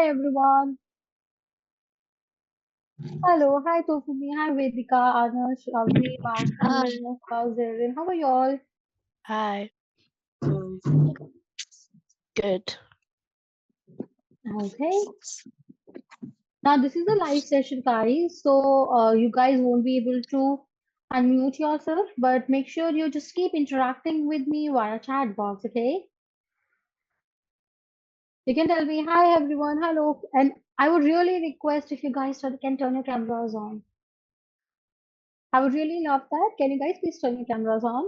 Hi everyone. Hello. Hi Tofumi. Hi Vedika, Anush, Avni, Hi. Mahi, Fauzerin. How are you all? Hi. Mm, good. Okay. Now this is a live session, guys. So you guys won't be able to unmute yourself, but make sure you just keep interacting with me via chat box. Okay. You can tell me hi everyone, hello, and I would really request if you guys can turn your cameras on. I would really love that. Can you guys please turn your cameras on?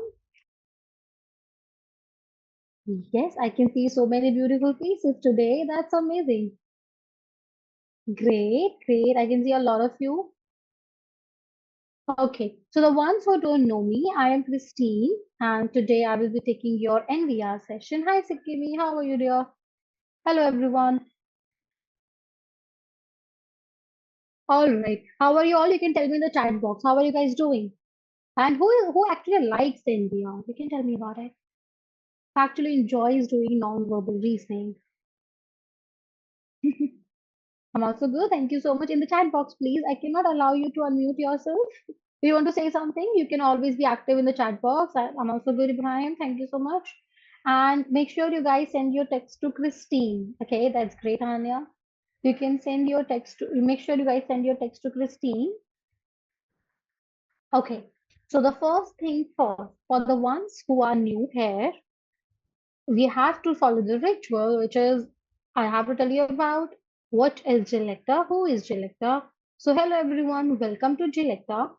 Yes, I can see so many beautiful faces today. That's amazing. Great, great. I can see a lot of you. Okay, so the ones who don't know me, I am Christine, and today I will be taking your NVR session. Hi, Sikimi. How are you, dear? Hello, everyone. All right. How are you all? You can tell me in the chat box. How are you guys doing? And who actually likes NVR? You can tell me about it. Who actually enjoys doing non-verbal reasoning? I'm also good. Thank you so much. In the chat box, please. I cannot allow you to unmute yourself. If you want to say something, you can always be active in the chat box. I'm also good, Ibrahim. Thank you so much. And make sure you guys send your text to Christine. Okay, that's great, Anya. You can send your text to, make sure you guys send your text to Christine. Okay, so the first thing first, for the ones who are new here, we have to follow the ritual, which is I have to tell you about what is Glecta, who is Glecta. So, hello everyone, welcome to Glecta.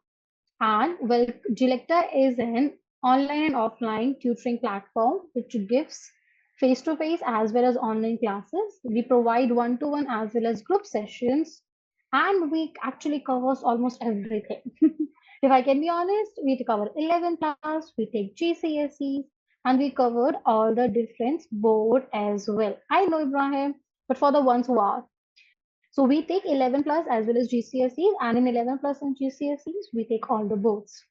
And well, Glecta is an online and offline tutoring platform which gives face to face as well as online classes. We provide one to one as well as group sessions, and we actually covers almost everything. If I can be honest, we cover 11 class, we take GCSEs, and we covered all the different board as well. I know Ibrahim, but for the ones who are. So we take 11 plus as well as GCSEs, and in 11 plus and GCSEs, we take all the boards.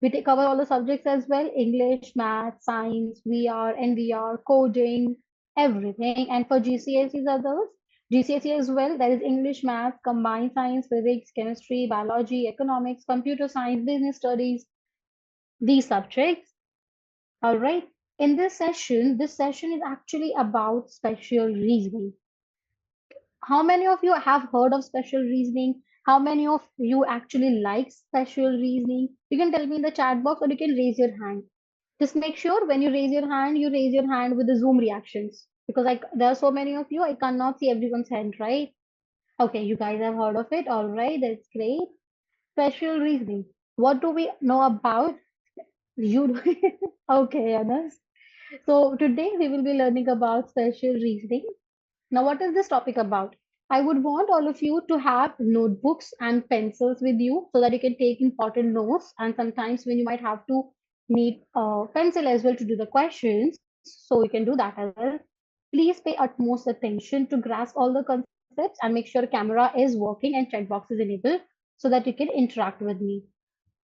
We take cover all the subjects as well: English, math, science, VR, NVR, coding, everything. And for GCSEs others, GCSE as well, there is English, math, combined science, physics, chemistry, biology, economics, computer science, business studies, these subjects. All right. In this session is actually about special reasoning. How many of you have heard of special reasoning? How many of you actually like special reasoning? You can tell me in the chat box or you can raise your hand. Just make sure when you raise your hand with the Zoom reactions. Because there are so many of you, I cannot see everyone's hand, right? Okay, you guys have heard of it. All right, that's great. Special reasoning. What do we know about you? Okay, Anas. So today we will be learning about special reasoning. Now, what is this topic about? I would want all of you to have notebooks and pencils with you so that you can take important notes. And sometimes when you might have to need a pencil as well to do the questions, so you can do that as well. Please pay utmost attention to grasp all the concepts and make sure camera is working and chat box is enabled so that you can interact with me.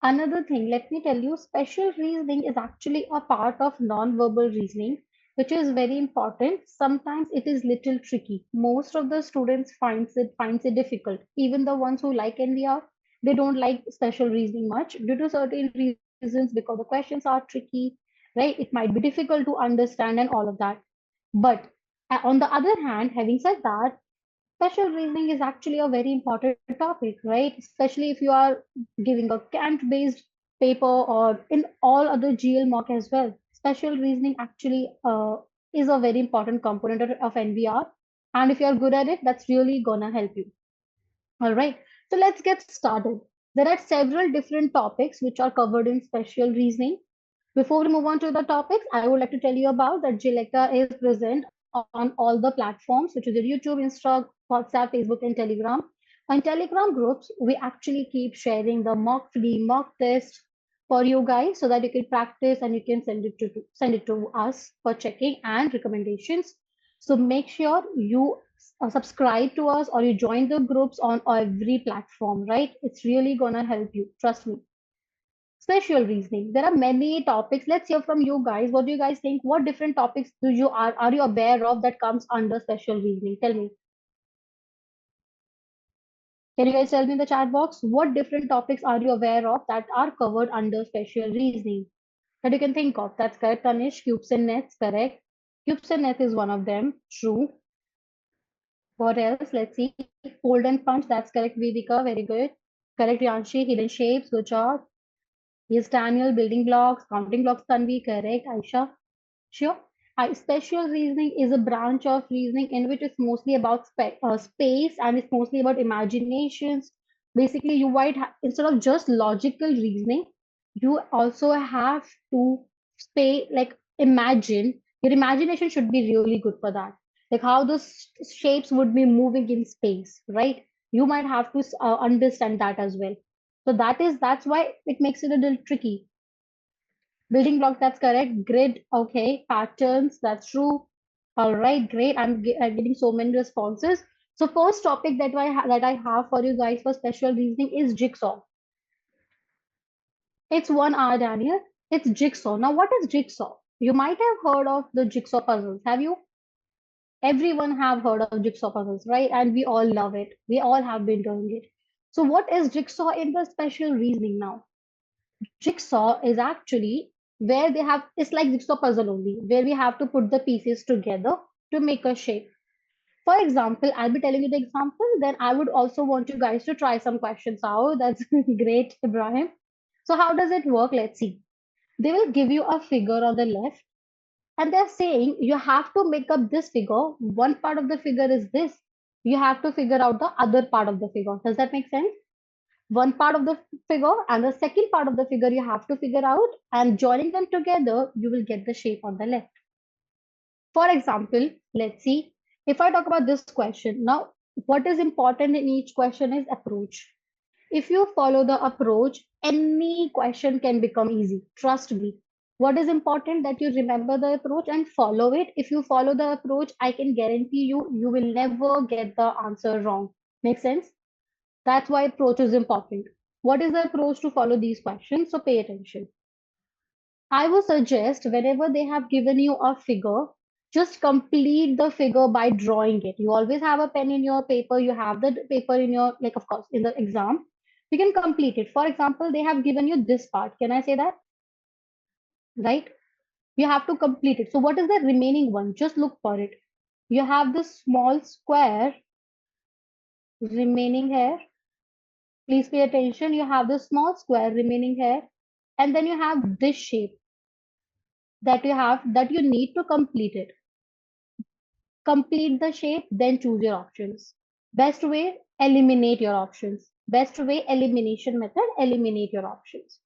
Another thing, let me tell you, special reasoning is actually a part of non-verbal reasoning, which is very important. Sometimes it is little tricky. Most of the students finds it difficult. Even the ones who like NVR, they don't like special reasoning much due to certain reasons because the questions are tricky, right? It might be difficult to understand and all of that. But on the other hand, having said that, special reasoning is actually a very important topic, right? Especially if you are giving a Kant-based paper or in all other GL mock as well. Special reasoning actually is a very important component of NVR. And if you're good at it, that's really gonna help you. All right. So let's get started. There are several different topics which are covered in special reasoning. Before we move on to the topics, I would like to tell you about that Glecta is present on all the platforms, which is your YouTube, Insta, WhatsApp, Facebook, and Telegram. On Telegram groups, we actually keep sharing the mock free mock test for you guys so that you can practice and you can send it to us for checking and recommendations. So make sure you subscribe to us or you join the groups on every platform, right? It's really gonna help you. Trust me. Special reasoning. There are many topics. Let's hear from you guys. What do you guys think? What different topics are you aware of that comes under special reasoning? Tell me. Can you guys tell me in the chat box what different topics are you aware of that are covered under spatial reasoning that you can think of? That's correct, Tanish. Cubes and nets, correct. Cubes and nets is one of them. True. What else? Let's see. Fold and punch. That's correct, Vedika. Very good. Correct, Yanshi. Hidden shapes. Good job. Yes, Daniel. Building blocks. Counting blocks. Tanvi. Correct. Aisha. Sure. Spatial reasoning is a branch of reasoning in which it's mostly about space and it's mostly about imaginations. Basically, you might instead of just logical reasoning, you also have to like imagine. Your imagination should be really good for that. Like how the shapes would be moving in space, right? You might have to understand that as well. So that's why it makes it a little tricky. Building blocks, that's correct. Grid, okay. Patterns, that's true. All right, great. I'm getting so many responses. So first topic that I have for you guys for special reasoning is jigsaw. It's 1 hour, Daniel. It's jigsaw. Now, what is jigsaw? You might have heard of the jigsaw puzzles. Have you? Everyone have heard of jigsaw puzzles, right? And we all love it. We all have been doing it. So what is jigsaw in the special reasoning now? Jigsaw is actually where they have it's like jigsaw puzzle only, where we have to put the pieces together to make a shape. For example, I'll be telling you the example, then I would also want you guys to try some questions out. That's great, Ibrahim. So how does it work? Let's see. They will give you a figure on the left, and they're saying you have to make up this figure. One part of the figure is this. You have to figure out the other part of the figure. Does that make sense? One part of the figure and the second part of the figure you have to figure out, and joining them together you will get the shape on the left. For example, let's see, if I talk about this question now, what is important in each question is approach. If you follow the approach, any question can become easy, trust me. What is important that you remember the approach and follow it. If you follow the approach, I can guarantee you will never get the answer wrong. Make sense? That's why approach is important. What is the approach to follow these questions? So pay attention. I would suggest whenever they have given you a figure, just complete the figure by drawing it. You always have a pen in your paper, you have the paper in your, like, of course, in the exam. You can complete it. For example, they have given you this part. Can I say that? Right? You have to complete it. So, what is the remaining one? Just look for it. You have this small square remaining here. Please pay attention. You have the small square remaining here, and then you have this shape that you need to complete it. Complete the shape, then choose your options. Best way, eliminate your options. Best way, elimination method, eliminate your options.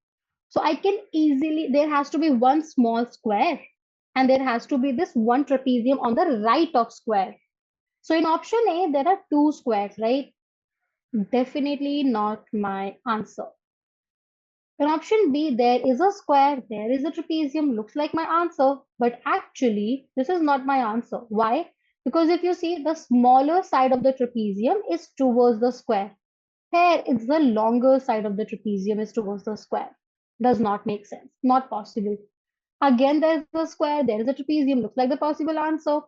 So I can easily, there has to be one small square and there has to be this one trapezium on the right of square. So in option A, there are two squares, right? Definitely not my answer. In option B, there is a square, there is a trapezium, looks like my answer, but actually, this is not my answer. Why? Because if you see, the smaller side of the trapezium is towards the square. Here, it's the longer side of the trapezium is towards the square. Does not make sense. Not possible. Again, there is a square, there is a trapezium, looks like the possible answer.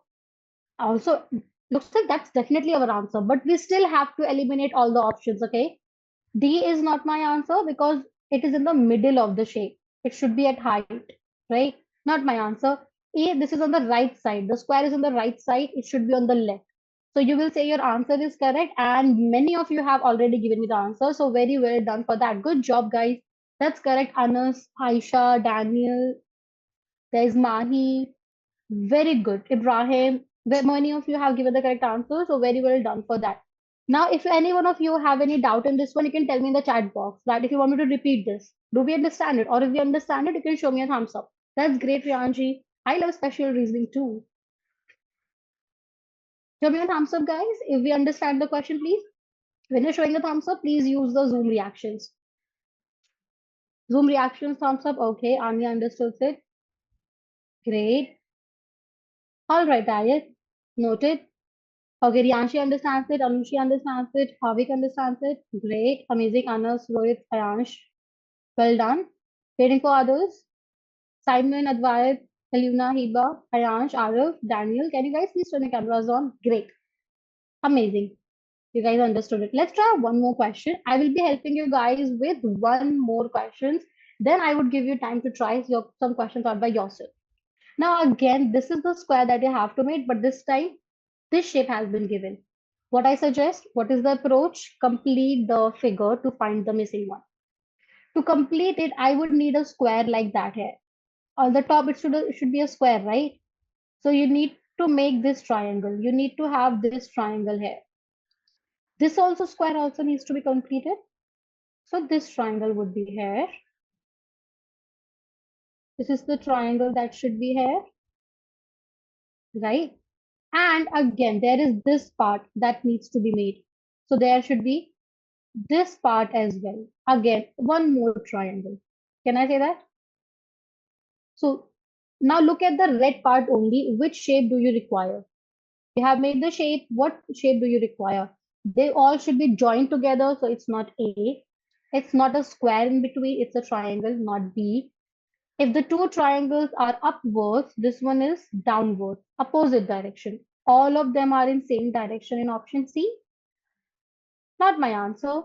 Also, looks like that's definitely our answer, but we still have to eliminate all the options, okay? D is not my answer because it is in the middle of the shape. It should be at height, right? Not my answer. A, this is on the right side. The square is on the right side. It should be on the left. So you will say your answer is correct. And many of you have already given me the answer. So very well done for that. Good job, guys. That's correct. Anas, Aisha, Daniel, there's Mahi. Very good. Ibrahim, many of you have given the correct answer. So very well done for that. Now, if any one of you have any doubt in this one, you can tell me in the chat box that if you want me to repeat this, do we understand it? Or if we understand it, you can show me a thumbs up. That's great, Riyanji. I love special reasoning too. Show me a thumbs up, guys. If we understand the question, please. When you're showing a thumbs up, please use the Zoom reactions. Zoom reactions, thumbs up. Okay, Anya understood it. Great. All right, Ayat. Noted. Okay, Riyanshi understands it. Anushi understands it. Havik understands it. Great. Amazing. Anas, Rohit, Ayansh. Well done. Waiting for others. Simon, Advait, Heluna, Hiba, Ayansh, Arav, Daniel. Can you guys please turn your cameras on? Great. Amazing. You guys understood it. Let's try one more question. I will be helping you guys with one more questions. Then I would give you time to try some questions out by yourself. Now again, this is the square that you have to make, but this time this shape has been given. What I suggest, what is the approach? Complete the figure to find the missing one. To complete it, I would need a square like that here. On the top, it should be a square, right? So you need to make this triangle. You need to have this triangle here. This also square also needs to be completed. So this triangle would be here. This is the triangle that should be here, right? And again, there is this part that needs to be made. So there should be this part as well. Again, one more triangle. Can I say that? So now look at the red part only. Which shape do you require? You have made the shape. What shape do you require? They all should be joined together. So it's not A. It's not a square in between. It's a triangle, not B. If the two triangles are upwards, this one is downward, opposite direction. All of them are in same direction in option C. Not my answer.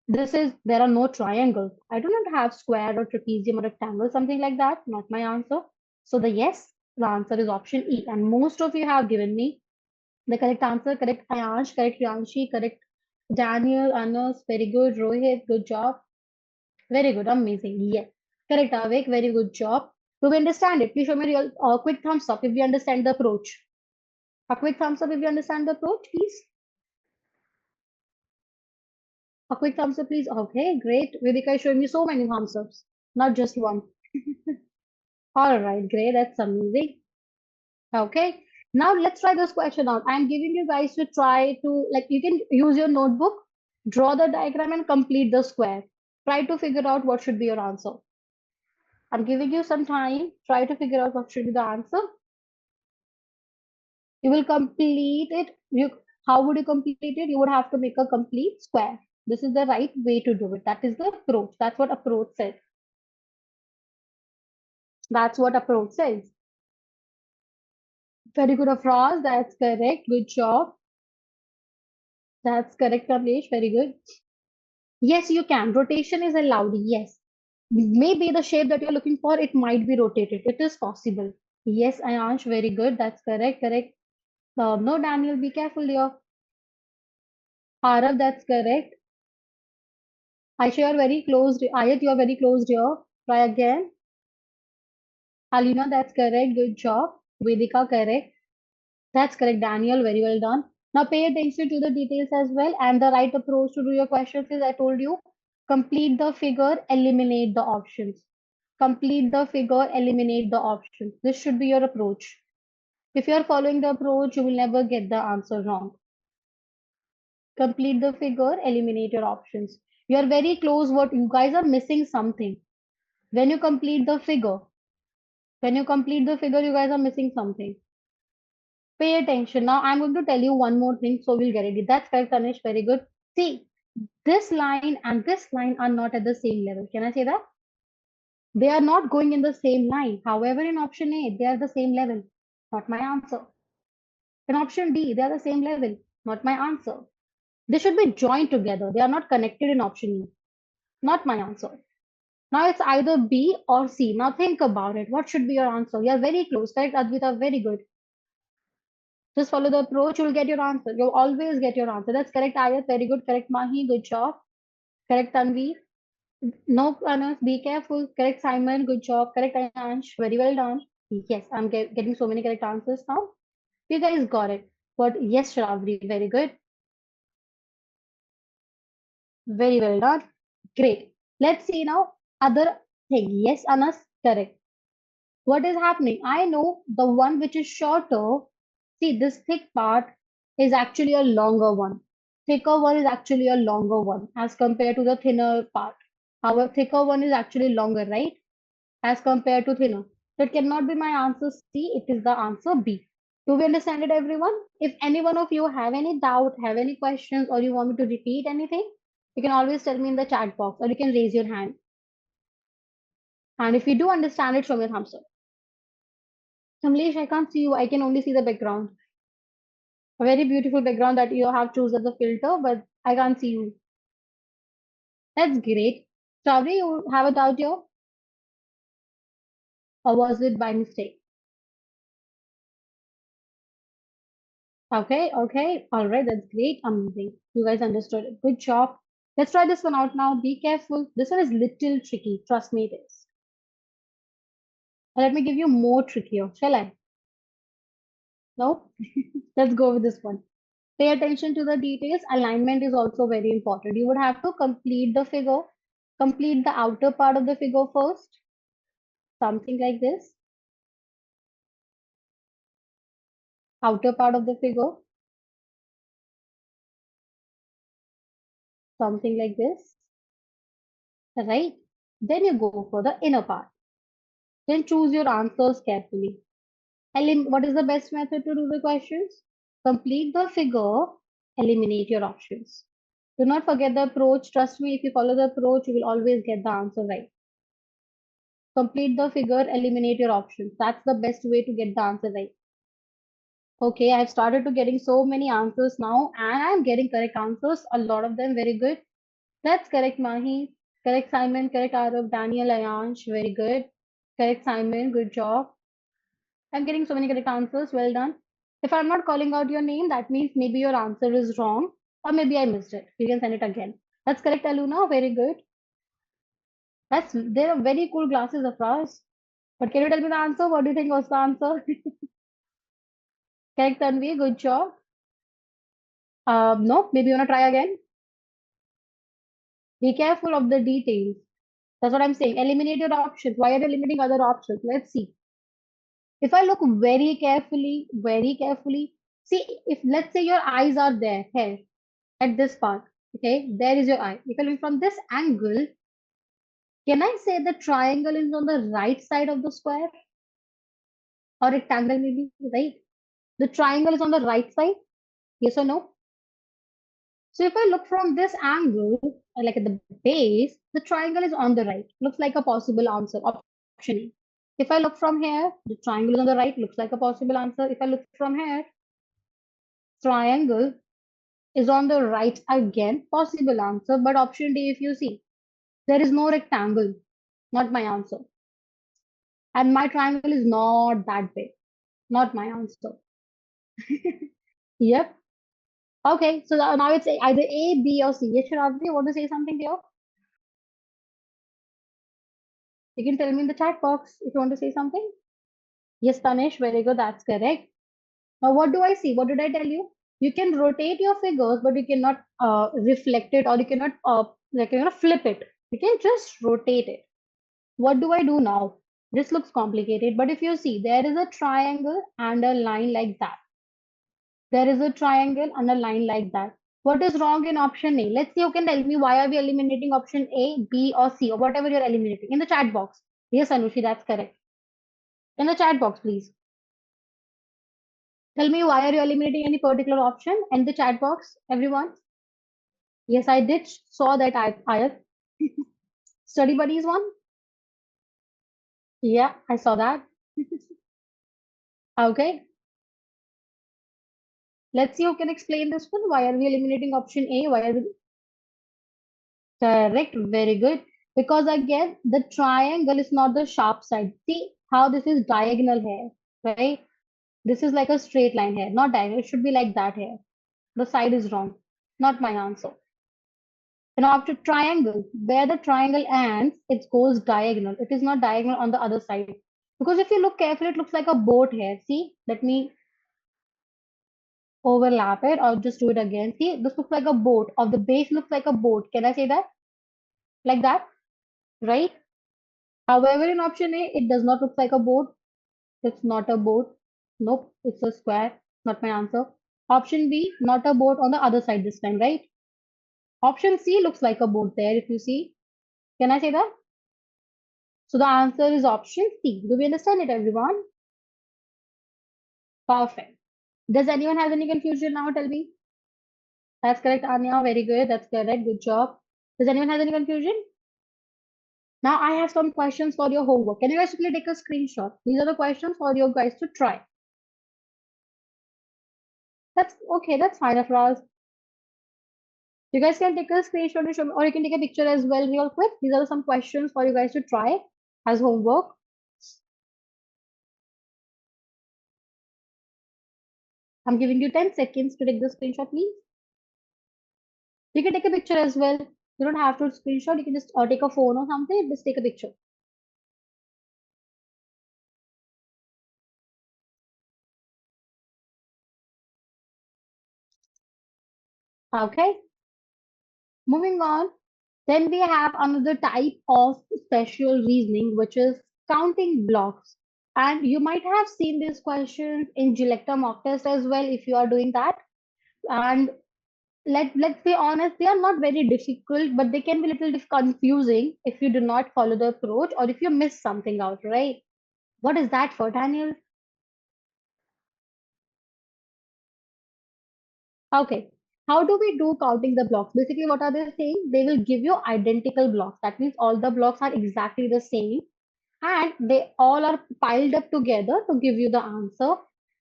This is, there are no triangles. I do not have square or trapezium or rectangle, something like that. Not my answer. So the answer is option E. And most of you have given me the correct answer. Correct Ayansh, correct Rianshi, correct Daniel, Anas, very good. Rohit, good job. Very good, amazing. Yes. Correct, Avik, very good job. Do we understand it? Please show me a real quick thumbs up if we understand the approach. A quick thumbs up if you understand the approach, please. A quick thumbs up, please. Okay, great. Vedika is showing me so many thumbs ups, not just one. All right, great. That's amazing. Okay. Now let's try this question out. I'm giving you guys to try to, like, you can use your notebook, draw the diagram and complete the square. Try to figure out what should be your answer. I'm giving you some time. Try to figure out what should be the answer. You will complete it. How would you complete it? You would have to make a complete square. This is the right way to do it. That is the approach. That's what approach says. That's what approach says. Very good, Afraz. That's correct. Good job. That's correct, Kamlesh. Very good. Yes, you can. Rotation is allowed. Yes. Maybe the shape that you're looking for, it might be rotated. It is possible. Yes, Ayansh, very good. That's correct. Correct. No, Daniel, be careful here. Arav, that's correct. Aisha, you're very close. Ayat, you're very close here. Try again. Alina, that's correct. Good job. Vedika, correct. That's correct, Daniel. Very well done. Now pay attention to the details as well. And the right approach to do your questions is I told you, complete the figure, eliminate the options. Complete the figure, eliminate the options. This should be your approach. If you are following the approach, you will never get the answer wrong. Complete the figure, eliminate your options. You are very close. What you guys are missing something. When you complete the figure, you guys are missing something. Pay attention. Now I'm going to tell you one more thing, so we'll get it. That's correct, Tanish. Very good. See, this line and this line are not at the same level. Can I say that? They are not going in the same line. However, in option A, they are the same level. Not my answer. In option D, they are the same level. Not my answer. They should be joined together. They are not connected in option E. Not my answer. Now it's either B or C. Now think about it. What should be your answer? You are very close. Correct, Advita? Very good. Just follow the approach, you'll get your answer. You'll always get your answer. That's correct, Ayat. Very good. Correct, Mahi. Good job. Correct, Tanvi. No, Anas, be careful. Correct, Simon. Good job. Correct, Ayansh. Very well done. Yes, I'm getting so many correct answers now. You guys got it. But yes, Shravri, very good. Very well done. Great. Let's see now other thing. Yes, Anas, correct. What is happening? I know the one which is shorter. See, this thick part is actually a longer one. Thicker one is actually a longer one as compared to the thinner part. Our thicker one is actually longer, right? As compared to thinner. So it cannot be my answer C. It is the answer B. Do we understand it, everyone? If any one of you have any doubt, have any questions, or you want me to repeat anything, you can always tell me in the chat box or you can raise your hand. And if you do understand it, show me a thumbs up. Kamlesh, I can't see you. I can only see the background. A very beautiful background that you have chosen as a filter, but I can't see you. That's great. Shravani, you have a doubt here? Or was it by mistake? Okay, okay. All right, that's great. Amazing. You guys understood it. Good job. Let's try this one out now. Be careful. This one is little tricky. Trust me, it is. Let me give you more trickier. Shall I? No? Let's go with this one. Pay attention to the details. Alignment is also very important. You would have to complete the figure, complete the outer part of the figure first, something like this. Outer part of the figure, something like this, right? Then you go for the inner part. Then choose your answers carefully. What is the best method to do the questions? Complete the figure, eliminate your options. Do not forget the approach. Trust me, if you follow the approach, you will always get the answer right. Complete the figure, eliminate your options. That's the best way to get the answer right. Okay, I've started to getting so many answers now, and I'm getting correct answers. A lot of them very good. That's correct, Mahi. Correct, Simon. Correct, Arav, Daniel, Ayansh. Very good. Correct, Simon. Good job. I'm getting so many correct answers. Well done. If I'm not calling out your name, that means maybe your answer is wrong, or maybe I missed it. You can send it again. That's correct, Aluna. Very good. There are very cool glasses of ours. But can you tell me the answer? What do you think was the answer? Correct, Tanvi. Good job. No, maybe you wanna try again. Be careful of the details. That's what I'm saying. Eliminate your options. Why are you eliminating other options? Let's see. If I look very carefully, see if let's say your eyes are there, here, at this part. Okay, there is your eye. If I look from this angle, can I say the triangle is on the right side of the square or rectangle maybe, right? The triangle is on the right side. Yes or no? So if I look from this angle, like at the base, the triangle is on the right. Looks like a possible answer, option A. If I look from here, the triangle is on the right, looks like a possible answer. If I look from here, triangle is on the right again, possible answer. But option D, if you see, there is no rectangle, not my answer. And my triangle is not that big, not my answer. Yep. Okay, so now it's either A, B, or C. Yes, Shravani, you want to say something here? You can tell me in the chat box if you want to say something. Yes, Tanish, very good. That's correct. Now, what do I see? What did I tell you? You can rotate your figures, but you cannot reflect it, or you cannot flip it. You can just rotate it. What do I do now? This looks complicated, but if you see, there is a triangle and a line like that. There is a triangle and a line like that. What is wrong in option A? Let's see, you can tell me why are we eliminating option A, B, or C, or whatever you're eliminating in the chat box. Yes, Anushi, that's correct. In the chat box, please. Tell me why are you eliminating any particular option in the chat box, everyone? Yes, I did saw that I have study buddies one. Yeah, I saw that. Okay, let's see who can explain this one. Why are we eliminating option A? Why are we correct? Very good. Because again, the triangle is not the sharp side. See how this is diagonal here, right? This is like a straight line here, not diagonal. It should be like that here. The side is wrong. Not my answer. And after triangle, where the triangle ends, it goes diagonal. It is not diagonal on the other side. Because if you look carefully, it looks like a boat here. See, let me overlap it or just do it again. See, this looks like a boat, or the base looks like a boat. Can I say that? Like that, right? However, in option A, it does not look like a boat. It's not a boat. Nope, it's a square. Not my answer. Option B, not a boat on the other side this time, right? Option C looks like a boat there if you see. Can I say that? So the answer is option C. Do we understand it, everyone? Perfect. Does anyone have any confusion now? Tell me. That's correct, Anya. Very good. That's correct. Good job. Does anyone have any confusion? Now I have some questions for your homework. Can you guys quickly take a screenshot? These are the questions for you guys to try. That's okay. That's fine, Afraz. You guys can take a screenshot and show me, or you can take a picture as well, real quick. These are some questions for you guys to try as homework. I'm giving you 10 seconds to take the screenshot, please. You can take a picture as well. You don't have to screenshot. You can just take a phone or something. Just take a picture. Okay. Moving on. Then we have another type of spatial reasoning, which is counting blocks. And you might have seen these questions in Glecta mock test as well if you are doing that. And let's be honest, they are not very difficult, but they can be a little bit confusing if you do not follow the approach or if you miss something out, right? What is that for, Daniel? Okay. How do we do counting the blocks? Basically, what are they saying? They will give you identical blocks. That means all the blocks are exactly the same and they all are piled up together to give you the answer,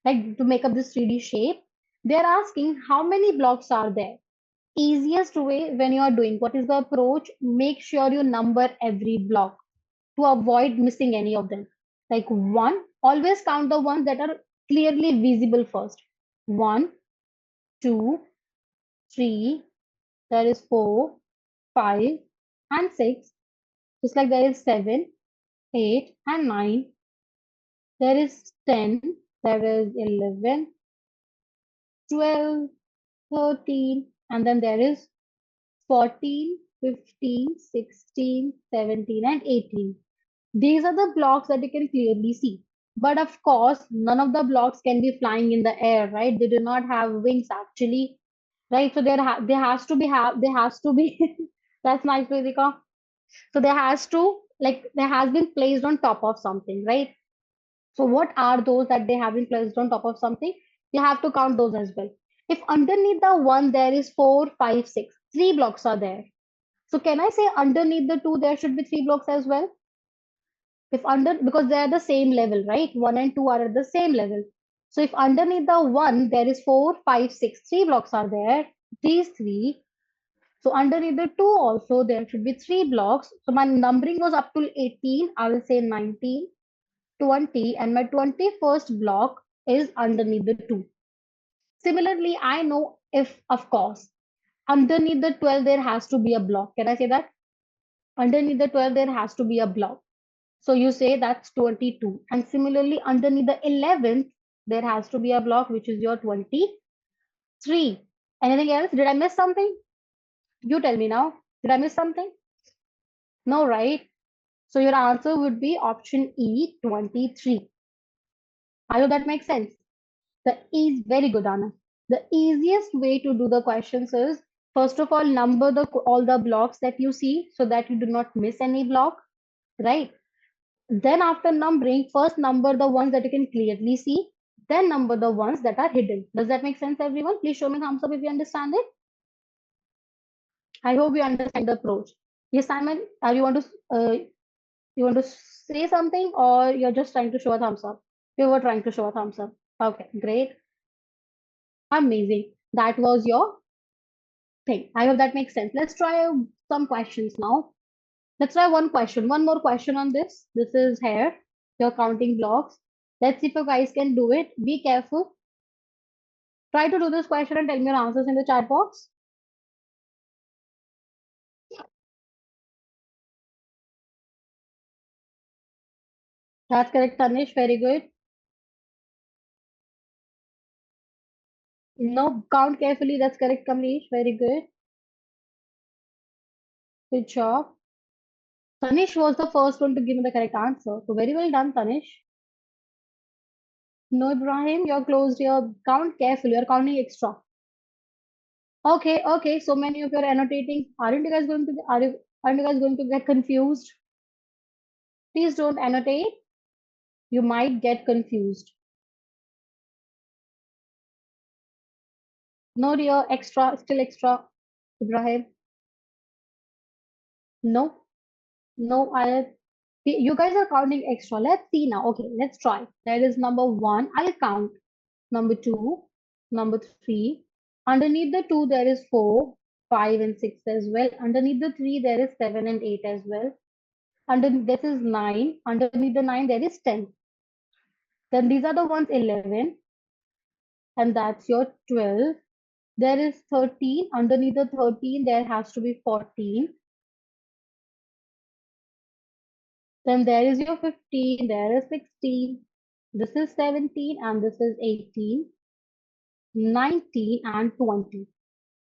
like to make up this 3D shape. They're asking how many blocks are there. Easiest way when you are doing what is the approach, make sure you number every block to avoid missing any of them. Like one, always count the ones that are clearly visible first. One, two, three, there is four, five, and six. Just like there is seven, eight, and nine. There is 10, there is 11, 12, 13, and then there is 14, 15, 16, 17, and 18. These are the blocks that you can clearly see. But of course, none of the blocks can be flying in the air, right? They do not have wings actually, right? So there has to be there has to be that's nice, Vedika. So there has to there has been placed on top of something, right? So what are those that they have been placed on top of something? You have to count those as well. If underneath the one there is four, five, six, three blocks are there. So can I say underneath the two there should be three blocks as well? If under because they are the same level, right? One and two are at the same level. So if underneath the one there is four, five, six, three blocks are there, these three. So underneath the two also there should be three blocks. So my numbering was up to 18. I will say 19, 20, and my 21st block is underneath the 2. Similarly, I know if, of course, underneath the 12 there has to be a block. Can I say that? Underneath the 12 there has to be a block. So you say that's 22. And similarly, underneath the 11th, there has to be a block, which is your 23. Anything else? Did I miss something? You tell me now. Did I miss something? No, right? So your answer would be option E, 23. I hope that makes sense. The E is very good, Anna. The easiest way to do the questions is first of all, number all the blocks that you see so that you do not miss any block, right? Then after numbering, first number the ones that you can clearly see, then number the ones that are hidden. Does that make sense, everyone? Please show me thumbs up if you understand it. I hope you understand the approach. Yes, Simon, you want to say something or you're just trying to show a thumbs up? You were trying to show a thumbs up. Okay, great. Amazing. That was your thing. I hope that makes sense. Let's try some questions now. Let's try one question. One more question on this. This is here. You're counting blocks. Let's see if you guys can do it. Be careful. Try to do this question and tell me your answers in the chat box. That's correct, Tanish. Very good. No, count carefully. That's correct, Kamlesh. Very good. Good job. Tanish was the first one to give me the correct answer. So very well done, Tanish. No, Ibrahim, you're closed here. Count carefully. You're counting extra. Okay, okay. So many of you are annotating. Aren't you guys going to get confused? Please don't annotate. You might get confused. No, dear, extra, still extra, Ibrahim. No, no, you guys are counting extra. Let's see now. Okay, let's try. That is number one. I'll count. Number two, number 3. Underneath the 2, there is 4, 5, and 6 as well. Underneath the 3, there is 7 and 8 as well. Underneath this is 9. Underneath the 9, there is 10. Then these are the ones 11, and that's your 12. There is 13. Underneath the 13, there has to be 14. Then there is your 15, there is 16. This is 17, and this is 18, 19, and 20.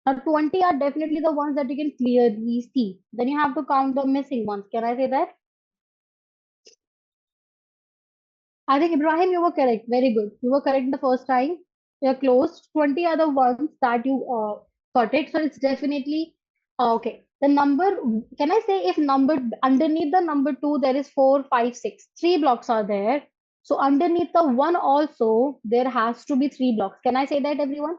Now 20 are definitely the ones that you can clearly see. Then you have to count the missing ones. Can I say that? I think Ibrahim, you were correct. Very good. You were correct the first time. You're close. 20 are the ones that you got it. So it's definitely okay. The number, can I say if number underneath the number 2, there is 4, 5, 6. 3 blocks are there. So underneath the 1 also, there has to be 3 blocks. Can I say that, everyone?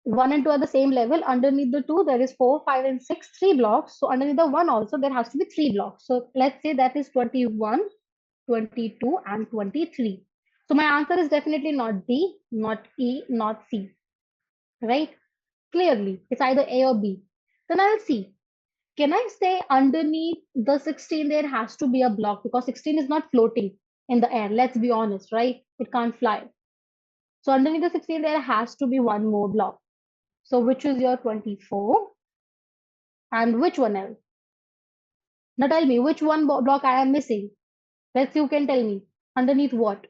1 and 2 are the same level. Underneath the 2, there is 4, 5, and 6, 3 blocks. So underneath the 1 also, there has to be 3 blocks. So let's say that is 21, 22, and 23. So my answer is definitely not D, not E, not C, right? Clearly, it's either A or B. Then I'll see. Can I say underneath the 16 there has to be a block because 16 is not floating in the air. Let's be honest, right? It can't fly. So underneath the 16 there has to be one more block. So which is your 24 and which one else? Now tell me which one block I am missing. Let's see who can tell me. Underneath what?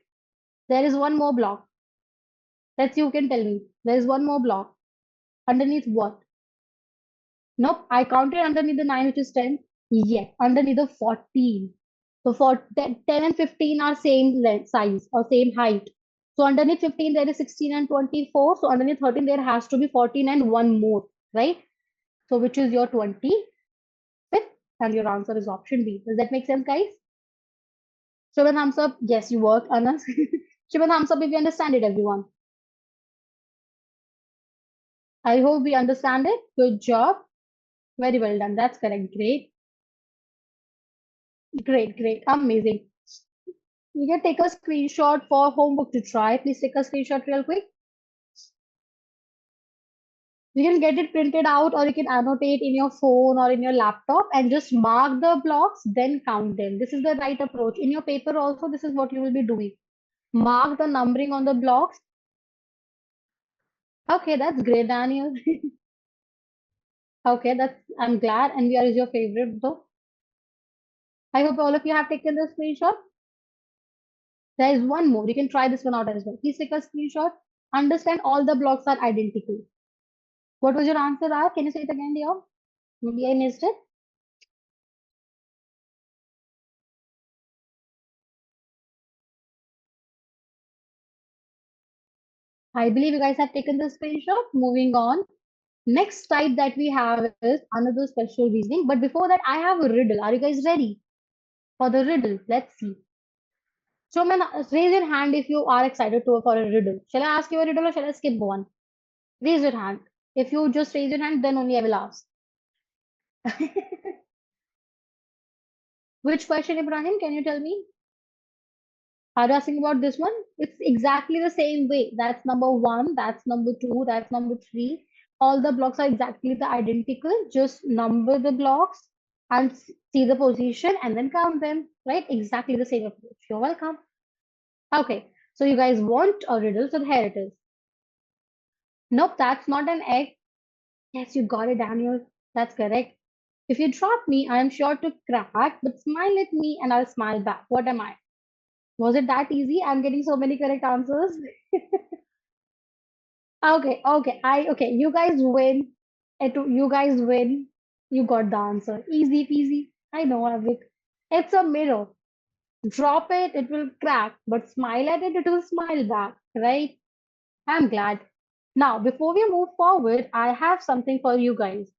There is one more block. Let's see who can tell me. There is one more block. Underneath what? Nope, I counted underneath the 9, which is 10. Yeah, underneath the 14. So for 10 and 15 are same size or same height. So underneath 15, there is 16 and 24. So underneath 13, there has to be 14 and one more, right? So which is your 25th? And your answer is option B. Does that make sense, guys? Shiva thumbs up. Yes, you work, Anas. Shiva thumbs up if you understand it, everyone. I hope we understand it. Good job. Very well done. That's correct. Great. Great, great. Amazing. You can take a screenshot for homework to try. Please take a screenshot real quick. You can get it printed out or you can annotate in your phone or in your laptop and just mark the blocks, then count them. This is the right approach. In your paper also, this is what you will be doing. Mark the numbering on the blocks. Okay, that's great, Daniel. Okay, that's I'm glad. And where is your favorite though? I hope all of you have taken the screenshot. There is one more. You can try this one out as well. Please take a screenshot. Understand all the blocks are identical. What was your answer, R? Can you say it again, dear? Maybe I missed it. I believe you guys have taken the screenshot. Moving on. Next type that we have is another special reasoning. But before that, I have a riddle. Are you guys ready for the riddle? Let's see. So, man, raise your hand if you are excited for a riddle. Shall I ask you a riddle or shall I skip one? Raise your hand. If you just raise your hand, then only I will ask. Which question, Ibrahim? Can you tell me? Are you asking about this one? It's exactly the same way. That's number 1, that's number 2, that's number 3. All the blocks are exactly the identical. Just number the blocks and see the position and then count them. Right? Exactly the same approach. You're welcome. Okay. So you guys want a riddle, so here it is. Nope, that's not an egg. Yes, you got it, Daniel. That's correct. If you drop me, I am sure to crack, but smile at me and I'll smile back. What am I? Was it that easy? I'm getting so many correct answers. Okay. You guys win. You guys win. You got the answer. Easy peasy. I know, Avik. It's a mirror. Drop it, it will crack, but smile at it, it will smile back, right? I'm glad. Now, before we move forward, I have something for you guys.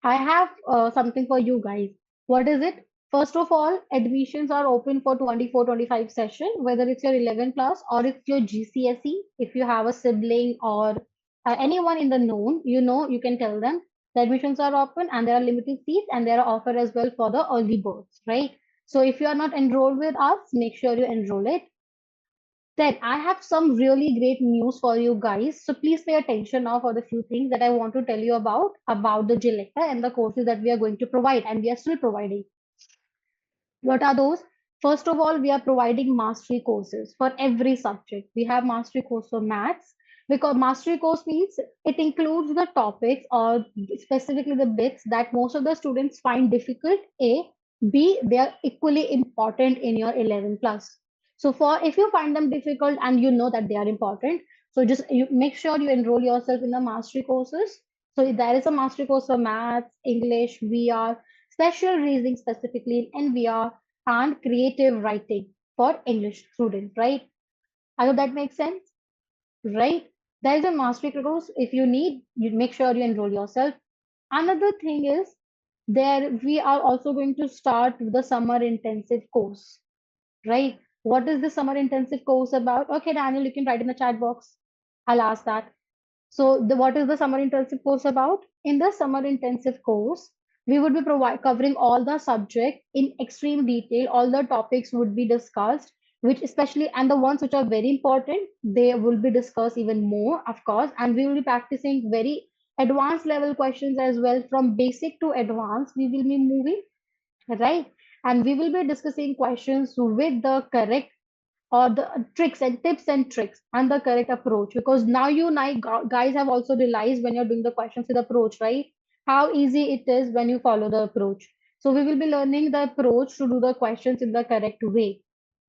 I have something for you guys. What is it? First of all, admissions are open for 24-25 session, whether it's your 11 class or it's your GCSE. If you have a sibling or anyone in the known, you can tell them the admissions are open and there are limited seats and there are offer as well for the early birds, right? So if you are not enrolled with us, make sure you enroll it. Then I have some really great news for you guys. So please pay attention now for the few things that I want to tell you about the Glecta and the courses that we are going to provide and we are still providing. What are those? First of all, we are providing mastery courses for every subject. We have mastery course for maths because mastery course means it includes the topics or specifically the bits that most of the students find difficult. A, B, they are equally important in your 11 plus. So for if you find them difficult and you know that they are important, so just you make sure you enroll yourself in the mastery courses. So there is a mastery course for maths, English, VR, special reasoning specifically in NVR, and creative writing for English students, right? I hope that makes sense, right? There is a mastery course. If you need, you make sure you enroll yourself. Another thing is there we are also going to start with the summer intensive course, right? What is the summer intensive course about? Okay, Daniel, you can write in the chat box. I'll ask that. So, what is the summer intensive course about? In the summer intensive course, we would be covering all the subject in extreme detail. All the topics would be discussed, which especially and the ones which are very important, they will be discussed even more, of course. And we will be practicing very advanced level questions as well, from basic to advanced. We will be moving, right? And we will be discussing questions with the correct or the tricks and tips and tricks and the correct approach, because now you guys have also realized when you're doing the questions with approach, right, how easy it is when you follow the approach. So we will be learning the approach to do the questions in the correct way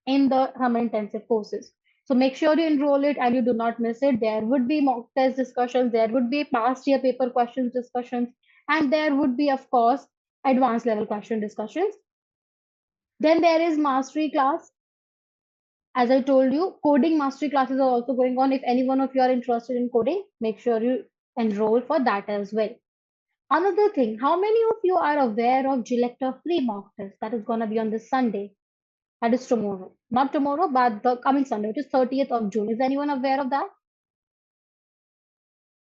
in the summer intensive courses. So make sure you enroll it and you do not miss it. There would be mock test discussions, there would be past year paper questions discussions, and there would be of course advanced level question discussions. Then there is mastery class. As I told you, coding mastery classes are also going on. If any one of you are interested in coding, make sure you enroll for that as well. Another thing, how many of you are aware of Glecta free mock test that is going to be on this Sunday? That is tomorrow. Not tomorrow, but the coming Sunday, which is 30th of June. Is anyone aware of that?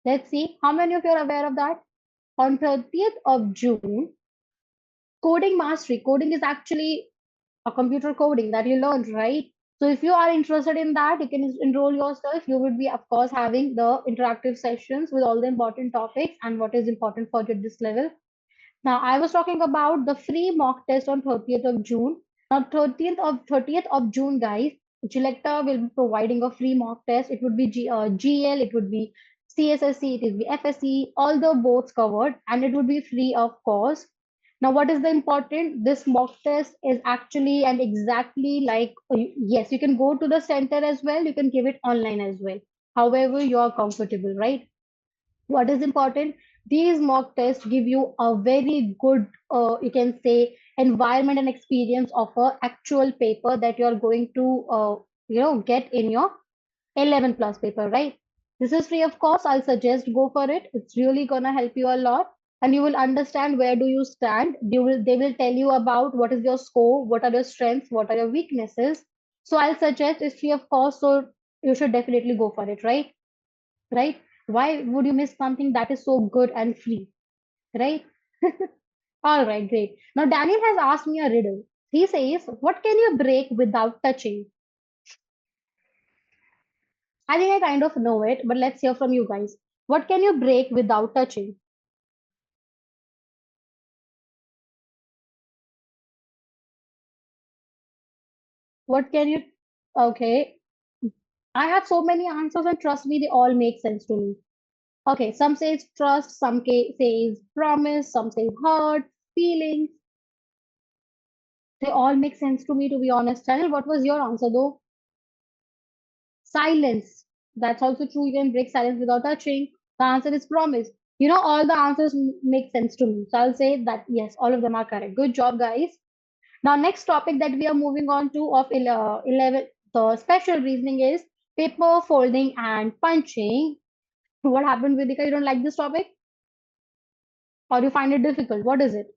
Let's see. How many of you are aware of that? On 30th of June, coding mastery. Coding is actually a computer coding that you learned, right? So if you are interested in that, you can enroll yourself. You would be, of course, having the interactive sessions with all the important topics and what is important for you at this level. Now, I was talking about the free mock test on 30th of June. Now, 30th of June, guys, Glecta will be providing a free mock test. It would be GL, it would be CSSC, it would be FSC, all the boards covered, and it would be free of cost. Now, what is the important? This mock test is actually and exactly like yes, you can go to the center as well. You can give it online as well. However, you are comfortable, right? What is important? These mock tests give you a very good, you can say, environment and experience of a actual paper that you are going to, get in your 11 plus paper, right? This is free of cost. I'll suggest go for it. It's really gonna help you a lot, and you will understand where do you stand. They will tell you about what is your score, what are your strengths, what are your weaknesses. So I'll suggest it's free of cost. So you should definitely go for it, right? Right? Why would you miss something that is so good and free, right? All right, great. Now, Daniel has asked me a riddle. He says, what can you break without touching? I think I kind of know it, but let's hear from you guys. What can you break without touching? What can you? Okay, I have so many answers, and trust me, they all make sense to me. Okay, some says trust, some says promise, some says hurt, feelings. They all make sense to me, to be honest. Daniel, what was your answer though? Silence. That's also true. You can break silence without touching. The answer is promise. All the answers make sense to me. So I'll say that yes, all of them are correct. Good job, guys. Now, next topic that we are moving on to of 11, the special reasoning is paper folding and punching. What happened, Vidika? You don't like this topic or you find it difficult? What is it?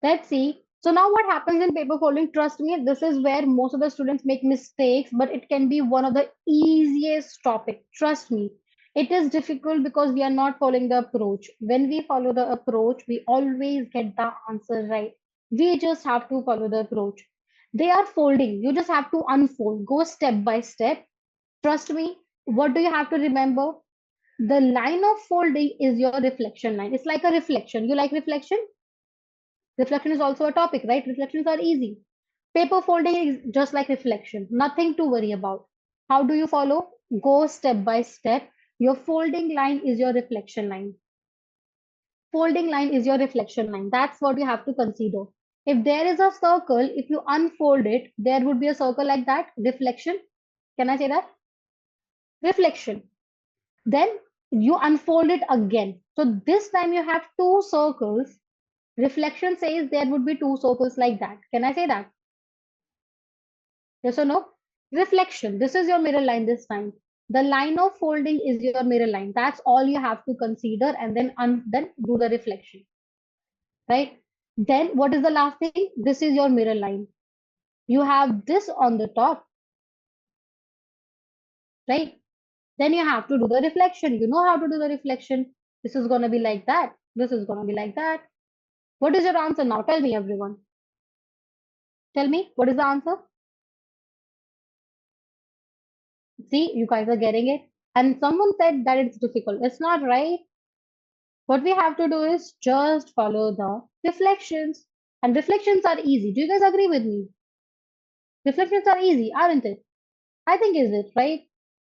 Let's see. So now what happens in paper folding? Trust me, this is where most of the students make mistakes, but it can be one of the easiest topic. Trust me. It is difficult because we are not following the approach. When we follow the approach, we always get the answer right. We just have to follow the approach. They are folding. You just have to unfold. Go step by step. Trust me. What do you have to remember? The line of folding is your reflection line. It's like a reflection. You like reflection? Reflection is also a topic, right? Reflections are easy. Paper folding is just like reflection. Nothing to worry about. How do you follow? Go step by step. Your folding line is your reflection line. Folding line is your reflection line. That's what you have to consider. If there is a circle, if you unfold it, there would be a circle like that. Reflection. Can I say that? Reflection. Then you unfold it again. So this time you have two circles. Reflection says there would be two circles like that. Can I say that? Yes or no? Reflection. This is your mirror line this time. The line of folding is your mirror line. That's all you have to consider, and then do the reflection. Right? Then what is the last thing? This is your mirror line. You have this on the top, right? Then you have to do the reflection. You know how to do the reflection. This is gonna be like that. This is gonna be like that. What is your answer now? Tell me, everyone. Tell me, what is the answer? See, you guys are getting it. And someone said that it's difficult. It's not, right? What we have to do is just follow the reflections. And reflections are easy. Do you guys agree with me? Reflections are easy, aren't it? I think is it, right?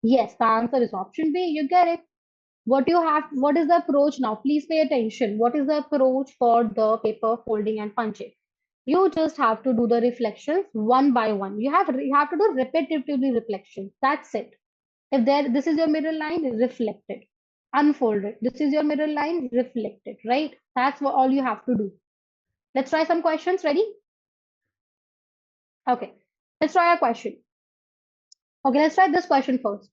Yes, the answer is option B. You get it. What is the approach now? Please pay attention. What is the approach for the paper folding and punching? You just have to do the reflections one by one. You have to do repetitively reflections. That's it. If there, this is your mirror line, reflect it. Unfold it. This is your mirror line, reflect it, right? That's what all you have to do. Let's try some questions. Ready? Okay. Let's try a question. Okay, let's try this question first.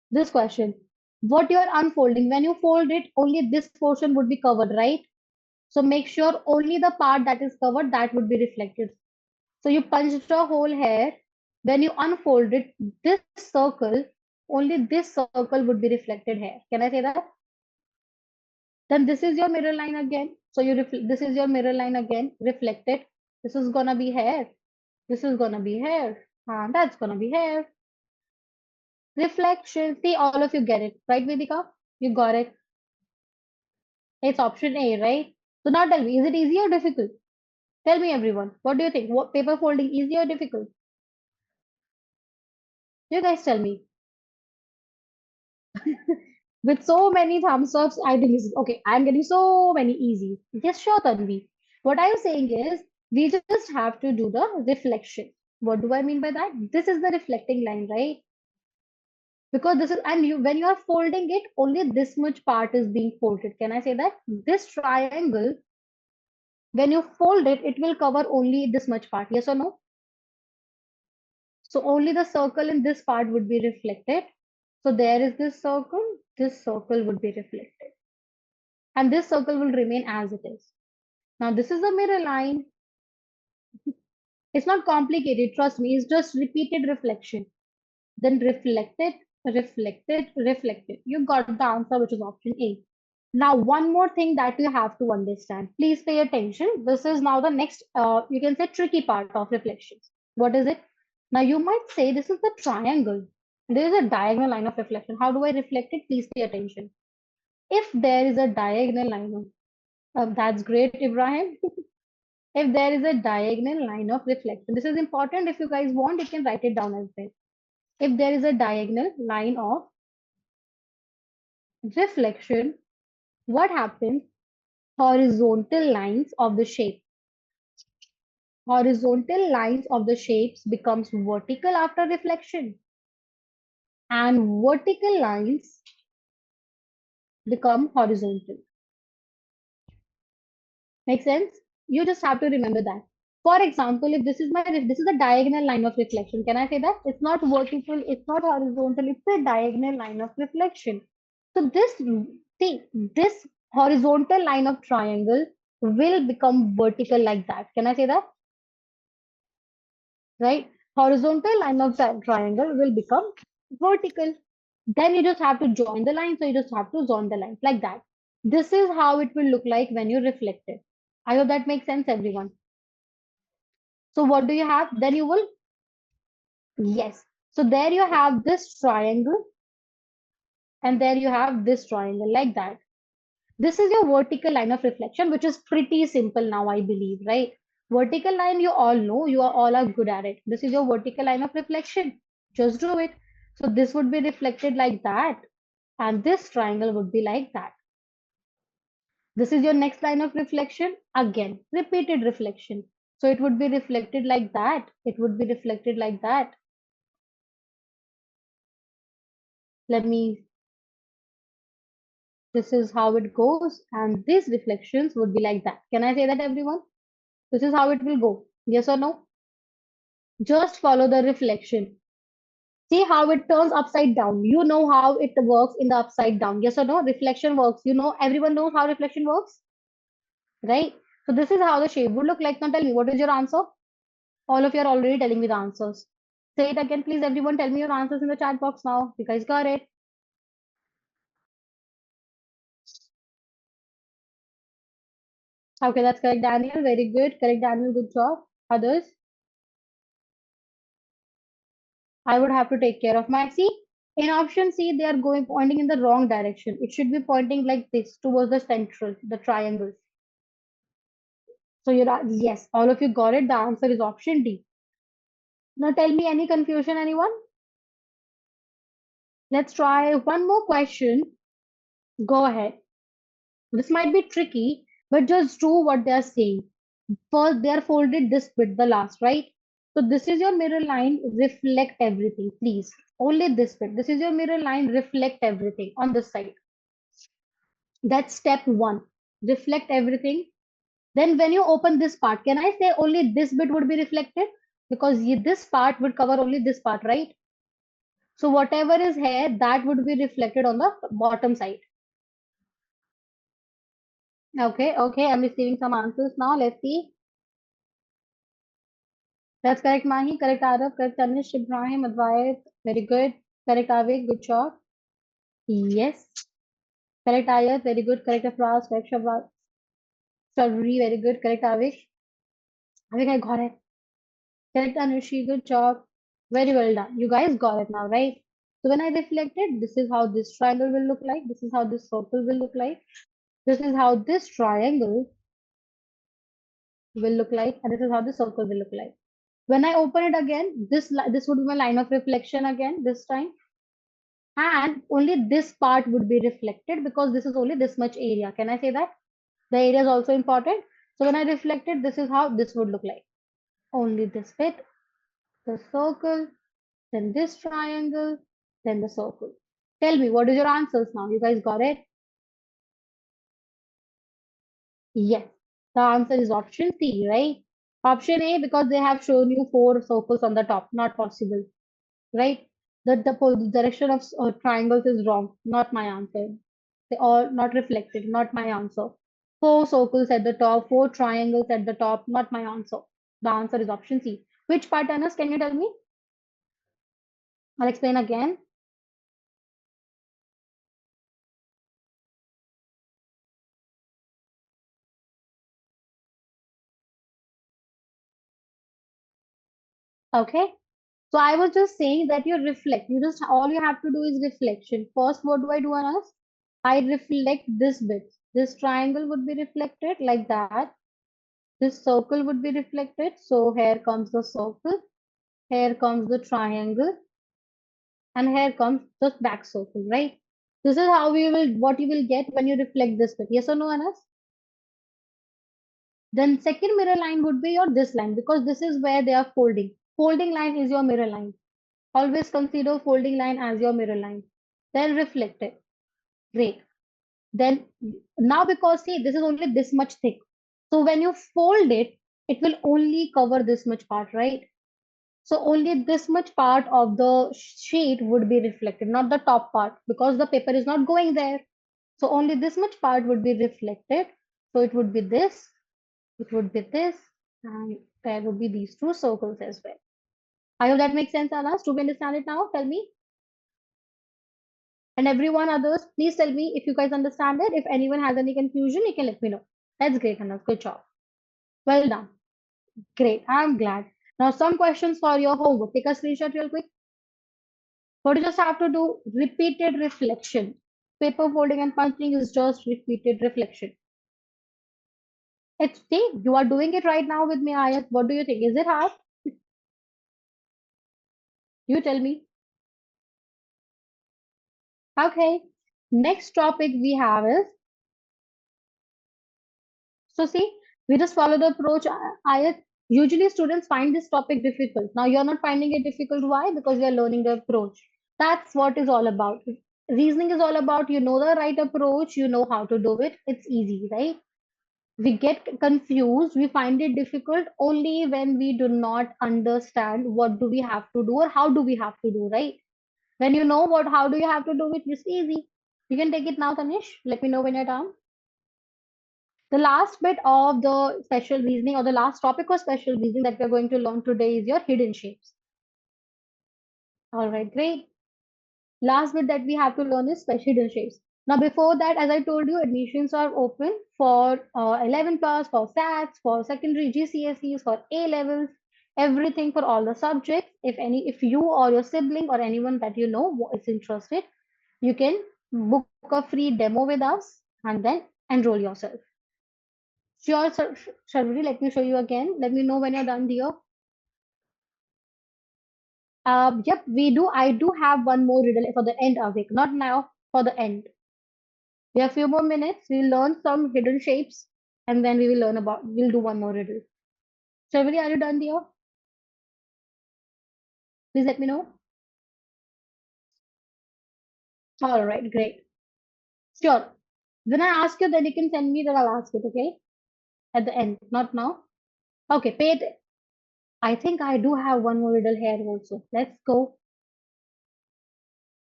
This question. What you are unfolding, when you fold it, only this portion would be covered, right? So make sure only the part that is covered, that would be reflected. So you punched a hole here. When you unfold it, this circle, only this circle would be reflected here. Can I say that? Then this is your mirror line again. So this is your mirror line again, reflected. This is gonna be here. This is gonna be here. And that's gonna be here. Reflection. See, all of you get it, right, Vedika? You got it. It's option A, right? So now tell me, is it easy or difficult? Tell me, everyone. What do you think? What paper folding, easy or difficult? You guys tell me. With so many thumbs ups, I think it's okay. I'm getting so many easy. Yes, sure, Tanvi. What I'm saying is, we just have to do the reflection. What do I mean by that? This is the reflecting line, right? Because this is, and you, when you are folding it, only this much part is being folded. Can I say that? This triangle, when you fold it, it will cover only this much part. Yes or no? So only the circle in this part would be reflected. So there is this circle would be reflected. And this circle will remain as it is. Now this is the mirror line. It's not complicated, trust me, it's just repeated reflection. Then reflected, reflected, reflected. You got the answer, which is option A. Now, one more thing that you have to understand. Please pay attention. This is now the next, you can say, tricky part of reflections. What is it? Now, you might say this is the triangle. There is a diagonal line of reflection. How do I reflect it? Please pay attention. If there is a diagonal line of, that's great, Ibrahim. If there is a diagonal line of reflection, this is important. If you guys want, you can write it down as well. If there is a diagonal line of reflection, what happens? Horizontal lines of the shape. Horizontal lines of the shapes becomes vertical after reflection, and vertical lines become horizontal. Make sense? You just have to remember that. For example, if this is a diagonal line of reflection, can I say that? It's not vertical, it's not horizontal, it's a diagonal line of reflection. So this horizontal line of triangle will become vertical like that. Can I say that? Right? Horizontal line of triangle will become vertical. Then you just have to join the line. So you just have to join the lines like that. This is how it will look like when you reflect it. I hope that makes sense, everyone. So what do you have? Then you will, yes. So there you have this triangle, and there you have this triangle like that. This is your vertical line of reflection, which is pretty simple now, I believe, right? Vertical line, you all know, you are all are good at it. This is your vertical line of reflection. Just do it. So this would be reflected like that, and this triangle would be like that. This is your next line of reflection. Again, repeated reflection. So it would be reflected like that. It would be reflected like that. Let me, this is how it goes. And these reflections would be like that. Can I say that, everyone? This is how it will go. Yes or no? Just follow the reflection. See how it turns upside down. You know how it works in the upside down. Yes or no? Reflection works. You know, everyone knows how reflection works, right? So this is how the shape would look like. Now tell me, what is your answer? All of you are already telling me the answers. Say it again, please. Everyone, tell me your answers in the chat box now. You guys got it. Okay, that's correct, Daniel. Very good. Correct, Daniel. Good job. Others, I would have to take care of my. See, in option C, they are going pointing in the wrong direction. It should be pointing like this towards the central, the triangles. So you're yes, all of you got it. The answer is option D. Now tell me any confusion, anyone? Let's try one more question. Go ahead. This might be tricky, but just do what they are saying. First, they are folded this bit, the last, right? So this is your mirror line. Reflect everything, please. Only this bit. This is your mirror line. Reflect everything on this side. That's step one. Reflect everything. Then when you open this part, can I say only this bit would be reflected? Because this part would cover only this part, right? So whatever is here, that would be reflected on the bottom side. Okay, okay, I'm receiving some answers now. Let's see. That's correct, Mahi. Correct, Arav. Correct, Anish, Ibrahim, Advait. Very good. Correct, Avik. Good job. Yes. Correct, Ayat. Very good. Correct, Afraz. Correct, Shabbat. Shabri. Very good. Correct, Avik. Avik, I got it. Correct, Anushi. Good job. Very well done. You guys got it now, right? So when I reflected, this is how this triangle will look like. This is how this circle will look like. This is how this triangle will look like, and this is how the circle will look like. When I open it again, this would be my line of reflection again this time, and only this part would be reflected because this is only this much area. Can I say that? The area is also important. So when I reflected, this is how this would look like. Only this bit, the circle, then this triangle, then the circle. Tell me, what is your answers now? You guys got it? Yes. The answer is option C, right? Option A, because they have shown you four circles on the top. Not possible, right? The direction of triangles is wrong. Not my answer. They all not reflected. Not my answer. Four circles at the top, four triangles at the top. Not my answer. The answer is option C. Which part, Anas? Can you tell me? I'll explain again. Okay. So I was just saying that you reflect. You just all you have to do is reflection. First, what do I do, Anas? I reflect this bit. This triangle would be reflected like that. This circle would be reflected. So here comes the circle. Here comes the triangle, and here comes the back circle, right? This is how we will what you will get when you reflect this bit. Yes or no, Anas? Then second mirror line would be your this line because this is where they are folding. Folding line is your mirror line. Always consider folding line as your mirror line. Then reflect it. Great. Then now because see this is only this much thick. So when you fold it, it will only cover this much part, right? So only this much part of the sheet would be reflected, not the top part, because the paper is not going there. So only this much part would be reflected. So it would be this, it would be this, and there would be these two circles as well. I hope that makes sense, Anas. Do we understand it now? Tell me. And everyone others, please tell me if you guys understand it. If anyone has any confusion, you can let me know. That's great, Anas. Good job. Well done. Great. I'm glad. Now, some questions for your homework. Take a screenshot real quick. What you just have to do? Repeated reflection. Paper folding and punching is just repeated reflection. It's see, you are doing it right now with me, Ayat. What do you think? Is it hard? You tell me. Okay. Next topic we have is so see, we just follow the approach. Usually students find this topic difficult. Now you're not finding it difficult. Why? Because you're learning the approach. That's what is all about. Reasoning is all about you know the right approach, you know how to do it. It's easy, right? We get confused, we find it difficult only when we do not understand what do we have to do or how do we have to do, right? When you know what how do you have to do it, it's easy. You can take it now, Tanish. Let me know when you're done. The last bit of the special reasoning or the last topic of special reasoning that we're going to learn today is your hidden shapes. All right, great. Last bit that we have to learn is special hidden shapes. Now, before that, as I told you, admissions are open for 11 plus, for SATs, for secondary GCSEs, for A levels, everything for all the subjects. If you or your sibling or anyone that you know is interested, you can book a free demo with us and then enroll yourself. Sure, sir. Sharvari, let me show you again. Let me know when you're done, dear. Yep, we do. I do have one more riddle for the end of it. Not now, for the end. We have a few more minutes. We'll learn some hidden shapes and then we'll do one more riddle. Sharvari, are you done, dear? Please let me know. All right, great. Sure. When I ask you, then you can send me, then I'll ask it, okay? At the end, not now. Okay, pay it. I think I do have one more riddle here also. Let's go.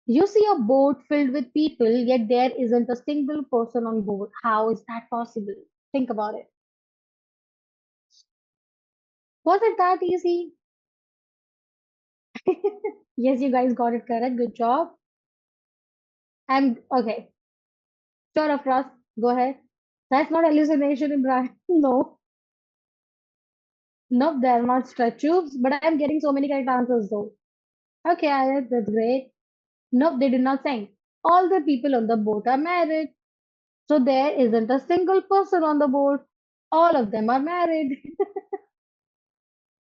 You see a boat filled with people, yet there isn't a single person on board. How is that possible? Think about it. Was it that easy? Yes, you guys got it correct. Good job. And okay, sure, Afras, go ahead. That's not hallucination, Ibrahim. No, nope, they're not stretch tubes, but I'm getting so many correct answers though. Okay, Ayat, that's great. Nope, they did not sing. All the people on the boat are married. So there isn't a single person on the boat. All of them are married.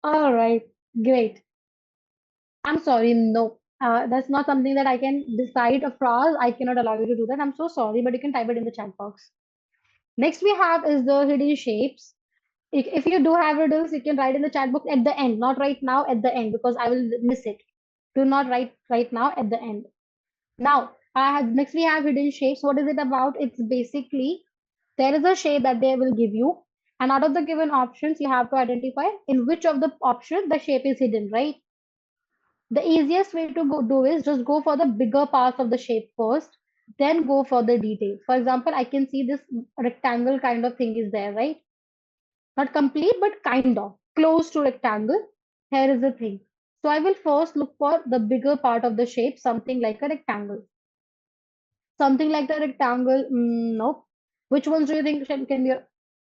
All right, great. I'm sorry, no. That's not something that I can decide a phrase. I cannot allow you to do that. I'm so sorry, but you can type it in the chat box. Next we have is the hidden shapes. If you do have riddles, you can write in the chat box at the end, not right now at the end because I will miss it. Do not write right now at the end. Now, next we have hidden shapes. What is it about? It's basically there is a shape that they will give you, and out of the given options, you have to identify in which of the options the shape is hidden, right? The easiest way to go do is just go for the bigger parts of the shape first, then go for the details. For example, I can see this rectangle kind of thing is there, right? Not complete, but kind of close to rectangle. Here is the thing. So I will first look for the bigger part of the shape, something like a rectangle. Something like the rectangle, nope. Which ones do you think can be?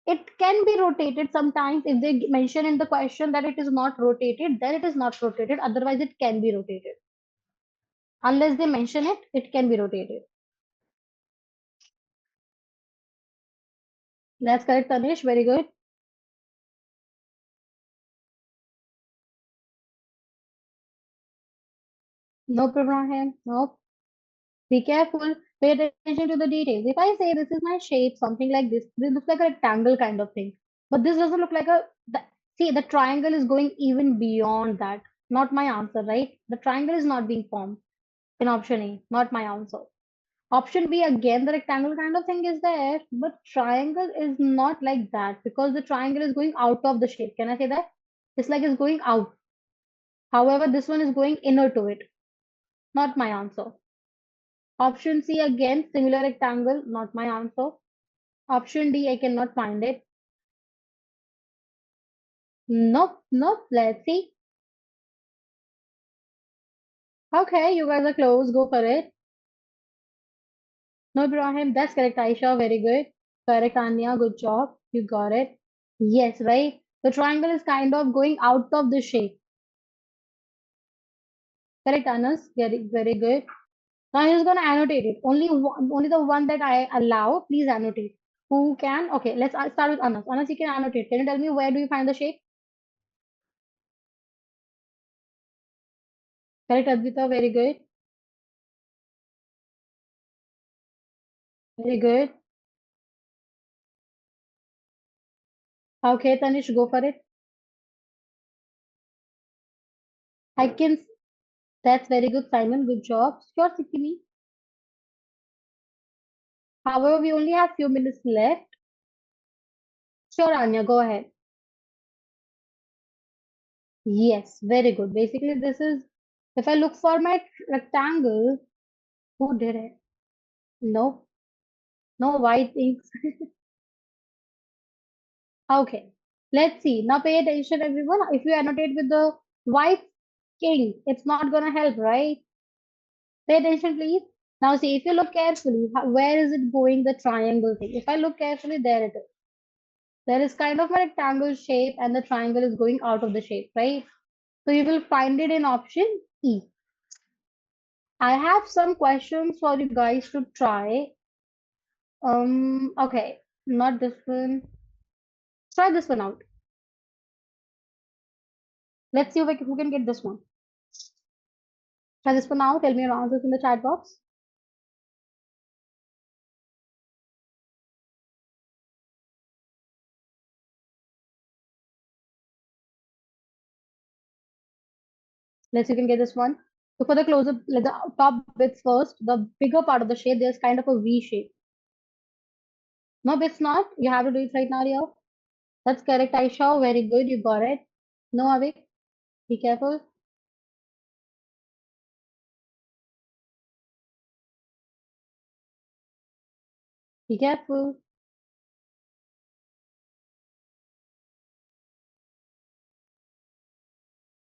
It can be rotated sometimes. If they mention in the question that it is not rotated, then it is not rotated. Otherwise, it can be rotated. Unless they mention it, it can be rotated. That's correct, Tanish. Very good. No problem here. Nope. Be careful. Pay attention to the details. If I say this is my shape, something like this looks like a rectangle kind of thing. But this doesn't look like see, the triangle is going even beyond that. Not my answer, right? The triangle is not being formed in option A. Not my answer. Option B, again, the rectangle kind of thing is there, but triangle is not like that because the triangle is going out of the shape. Can I say that? It's like it's going out. However, this one is going inner to it. Not my answer. Option C, again, similar rectangle. Not my answer. Option D, I cannot find it. Nope, nope. Let's see. Okay, you guys are close. Go for it. No, Ibrahim. That's correct, Aisha. Very good. Correct, Anya. Good job. You got it. Yes, right. The triangle is kind of going out of the shape. Correct, Anas? Very, very good. Now I'm just gonna annotate it. Only the one that I allow. Please annotate. Who can? Okay, let's start with Anas. Anas, you can annotate. Can you tell me where do you find the shape? Correct, Advita. Very good. Very good. Okay, Tanish, go for it. I can. That's very good, Simon. Good job. Sure, Sikimi. However, we only have few minutes left. Sure, Anya, go ahead. Yes, very good. Basically, this is if I look for my rectangle, who did it? No, no white inks. Okay, let's see. Now pay attention, everyone. If you annotate with the white king, it's not gonna help, right? Pay attention, please. Now see, if you look carefully, where is it going, the triangle thing? If I look carefully, there it is. There is kind of a rectangle shape and the triangle is going out of the shape, right? So you will find it in option E. I have some questions for you guys to try. Okay, not this one. Try this one out. Let's see who can get this one. Try this one out. Tell me your answers in the chat box. Let's see if you can get this one. So for the close-up, like the top bits first, the bigger part of the shape, there's kind of a V shape. No, it's not. You have to do it right now, here. That's correct, Aisha. Very good. You got it. No, Avik. Be careful. Be careful.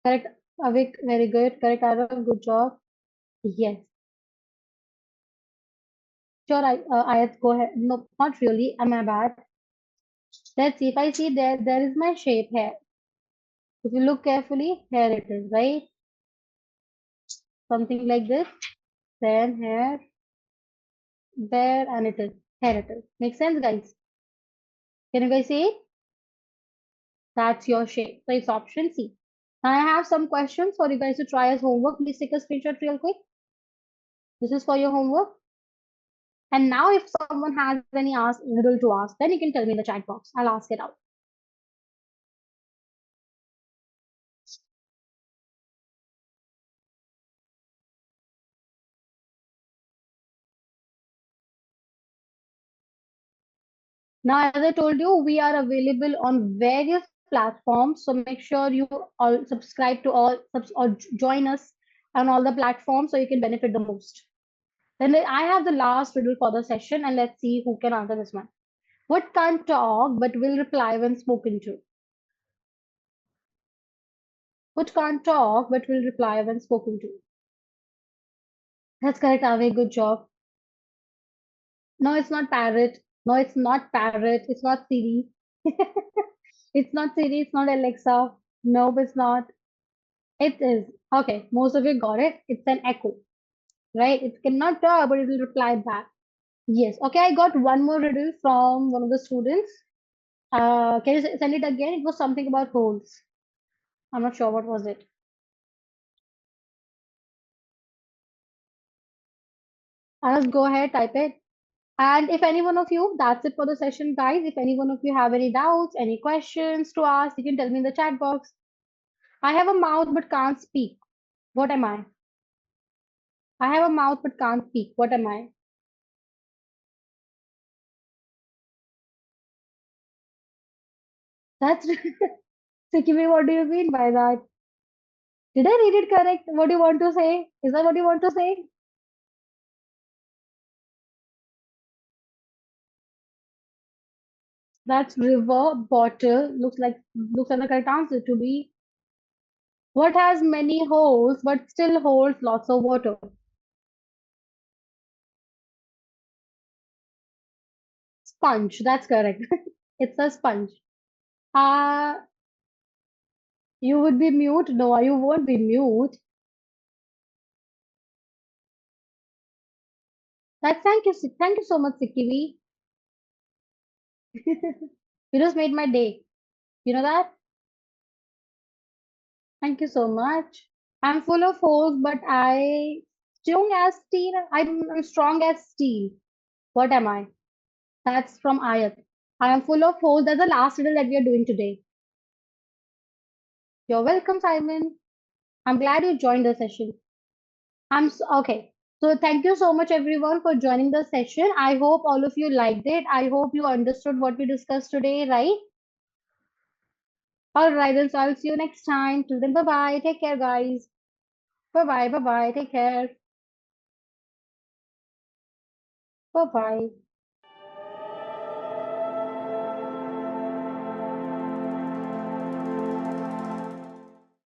Correct, Avik. Very good. Correct, Arav. Good job. Yes. Sure, Ayat, go ahead. No, not really. Am I bad? Let's see. If I see there is my shape here. If you look carefully, here it is, right? Something like this. Then here, there, and it is. Here it is. Make sense, guys? Can you guys see it? That's your shape. So it's option C. Now I have some questions for you guys to try as homework. Please take a screenshot real quick. This is for your homework. And now if someone has any riddle to ask, then you can tell me in the chat box. I'll ask it out. Now, as I told you, we are available on various platforms. So make sure you all subscribe to or join us on all the platforms so you can benefit the most. Then I have the last riddle for the session, and let's see who can answer this one. What can't talk but will reply when spoken to? What can't talk but will reply when spoken to? That's correct, Ave. Good job. No, it's not parrot. No, it's not parrot. It's not Siri. It's not Siri. It's not Alexa. No, it's not. It is. Okay, most of you got it. It's an echo, right? It cannot talk, but it will reply back. Yes. Okay, I got one more riddle from one of the students. Can you send it again? It was something about holes. I'm not sure what was it. I'll just go ahead, type it. And if any one of you, that's it for the session, guys. If any one of you have any doubts, any questions to ask, you can tell me in the chat box. I have a mouth but can't speak. What am I? I have a mouth but can't speak. What am I? That's Sikimi, what do you mean by that? Did I read it correct? What do you want to say? Is that what you want to say? That's river bottle. Looks like the correct answer to be what has many holes but still holds lots of water. Sponge. That's correct. It's a sponge. You would be mute? No, you won't be mute. Thank you so much, Sikivi. You just made my day. You know that? Thank you so much. I'm full of hope, but I'm strong as steel. What am I? That's from Ayat. I am full of hope. That's the last riddle that we are doing today. You're welcome, Simon. I'm glad you joined the session. Okay. So thank you so much everyone for joining the session. I hope all of you liked it. I hope you understood what we discussed today, right? All right, then so I'll see you next time. Till then, bye bye. Take care, guys. Bye bye. Bye bye. Take care. Bye bye.